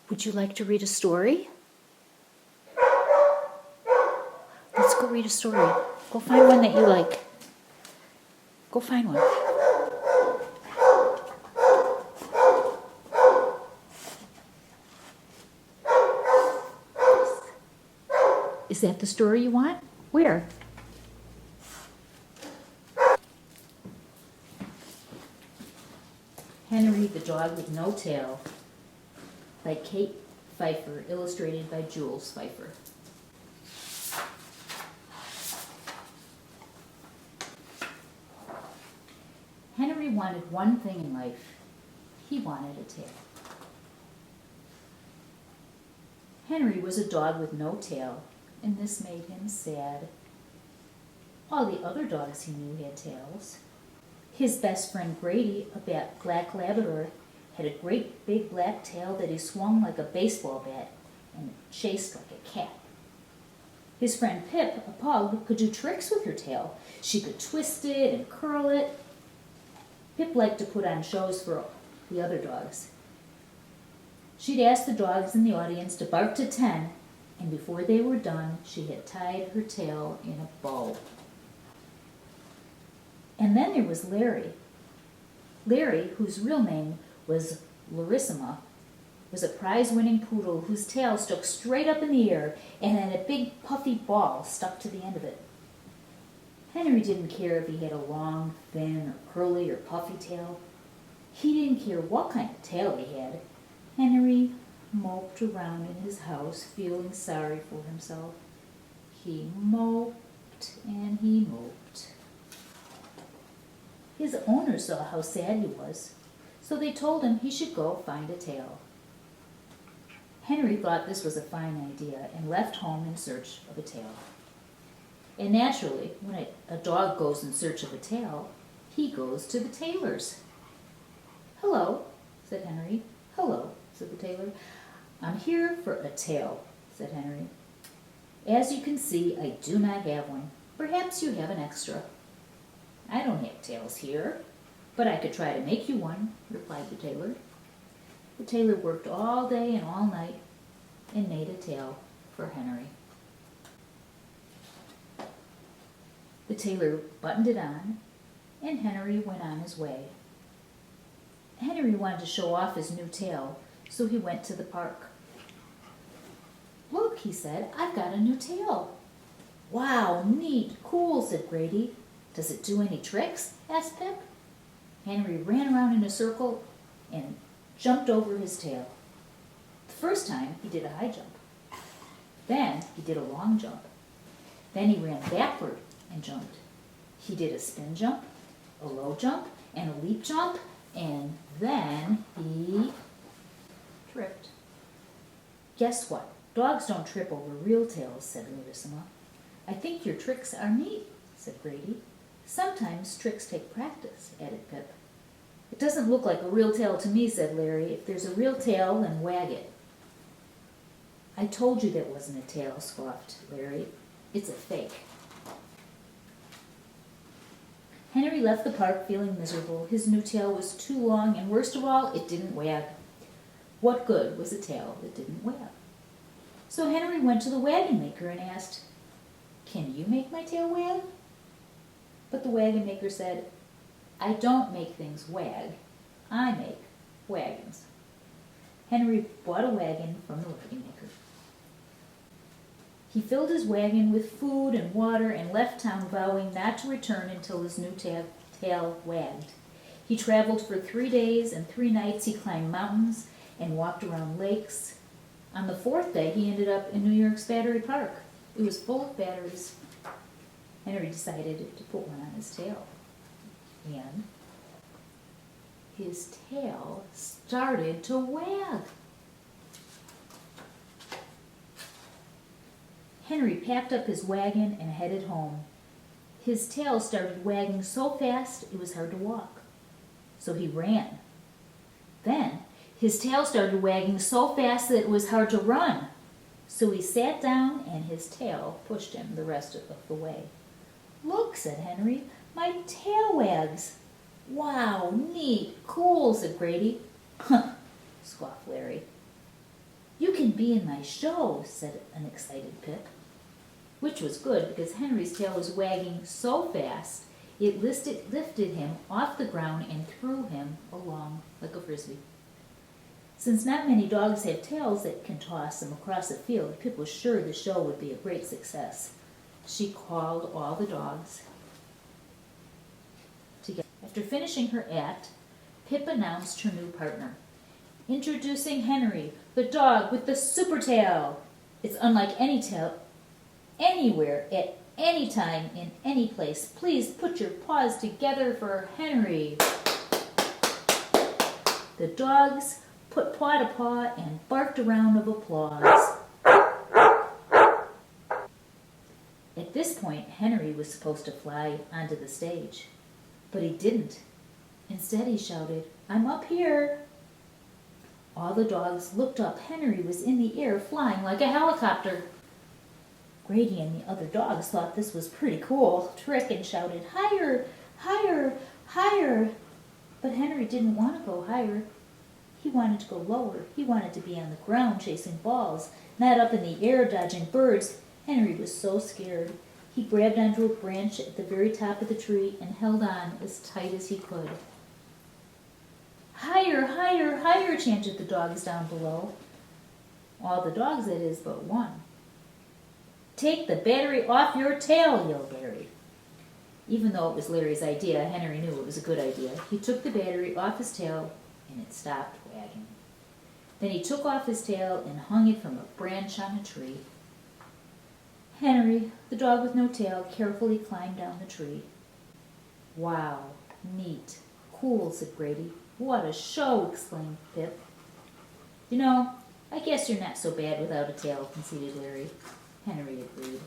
Would you like to read a story? Let's go read a story. Go find one that you like. Go find one. Is that the story you want? Where? Henry the Dog with No Tail by Kate Pfeiffer, illustrated by Jules Pfeiffer. Henry wanted one thing in life. He wanted a tail. Henry was a dog with no tail, and this made him sad. All the other dogs he knew had tails. His best friend Grady, a black Labrador, had a great big black tail that he swung like a baseball bat and chased like a cat. His friend Pip, a pug, could do tricks with her tail. She could twist it and curl it. Pip liked to put on shows for the other dogs. She'd ask the dogs in the audience to bark to 10, and before they were done, she had tied her tail in a bow. And then there was Larry. Larry, whose real name was Larissima, was a prize-winning poodle whose tail stuck straight up in the air and had a big puffy ball stuck to the end of it. Henry didn't care if he had a long, thin, or curly, or puffy tail. He didn't care what kind of tail he had. Henry moped around in his house, feeling sorry for himself. He moped and he moped. His owner saw how sad he was, so they told him he should go find a tail. Henry thought this was a fine idea and left home in search of a tail. And naturally, when a dog goes in search of a tail, he goes to the tailor's. "Hello," said Henry. "Hello," said the tailor. "I'm here for a tail," said Henry. "As you can see, I do not have one. Perhaps you have an extra." "I don't have tails here, but I could try to make you one," replied the tailor. The tailor worked all day and all night and made a tail for Henry. The tailor buttoned it on, and Henry went on his way. Henry wanted to show off his new tail, so he went to the park. "Look," he said, "I've got a new tail." "Wow, neat, cool," said Grady. "Does it do any tricks?" asked Pip. Henry ran around in a circle and jumped over his tail. The first time he did a high jump. Then he did a long jump. Then he ran backward and jumped. He did a spin jump, a low jump, and a leap jump, and then he tripped. "Guess what? Dogs don't trip over real tails," said Larissima. "I think your tricks are neat," said Grady. "Sometimes tricks take practice," added Pip. "It doesn't look like a real tail to me," said Larry. "If there's a real tail, then wag it." "I told you that wasn't a tail," scoffed Larry. "It's a fake." Henry left the park feeling miserable. His new tail was too long, and worst of all, it didn't wag. What good was a tail that didn't wag? So Henry went to the wagon maker and asked, "Can you make my tail wag?" But the wagon maker said, "I don't make things wag. I make wagons." Henry bought a wagon from the wagon maker. He filled his wagon with food and water and left town, vowing not to return until his new tail wagged. He traveled for 3 days and 3 nights. He climbed mountains and walked around lakes. On the 4th day, he ended up in New York's Battery Park. It was full of batteries. Henry decided to put one on his tail. And his tail started to wag. Henry packed up his wagon and headed home. His tail started wagging so fast it was hard to walk. So he ran. Then his tail started wagging so fast that it was hard to run. So he sat down and his tail pushed him the rest of the way. "Look," said Henry, "my tail wags." "Wow, neat, cool," said Grady. "Huh," scoffed Larry. "You can be in my show," said an excited Pip. Which was good because Henry's tail was wagging so fast it lifted him off the ground and threw him along like a frisbee. Since not many dogs have tails that can toss them across a field, Pip was sure the show would be a great success. She called all the dogs together. After finishing her act, Pip announced her new partner. "Introducing Henry, the dog with the super tail. It's unlike any tail anywhere, at any time, in any place. Please put your paws together for Henry." The dogs put paw to paw and barked a round of applause. At this point, Henry was supposed to fly onto the stage, but he didn't. Instead, he shouted, "I'm up here." All the dogs looked up. Henry was in the air, flying like a helicopter. Grady and the other dogs thought this was pretty cool trick and shouted, "Higher, higher, higher." But Henry didn't want to go higher. He wanted to go lower. He wanted to be on the ground chasing balls, not up in the air dodging birds. Henry was so scared. He grabbed onto a branch at the very top of the tree and held on as tight as he could. "Higher, higher, higher," chanted the dogs down below. All the dogs, that is, but one. "Take the battery off your tail," yelled Larry. Even though it was Larry's idea, Henry knew it was a good idea. He took the battery off his tail and it stopped wagging. Then he took off his tail and hung it from a branch on a tree. Henry, the dog with no tail, carefully climbed down the tree. "Wow, neat, cool," said Grady. "What a show," exclaimed Pip. "You know, I guess you're not so bad without a tail," conceded Larry. Henry agreed.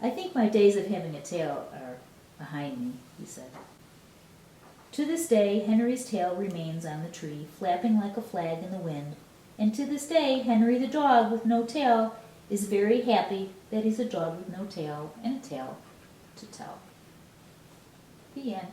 "I think my days of having a tail are behind me," he said. To this day, Henry's tail remains on the tree, flapping like a flag in the wind. And to this day, Henry the dog with no tail is very happy that he's a dog with no tail and a tale to tell. The end.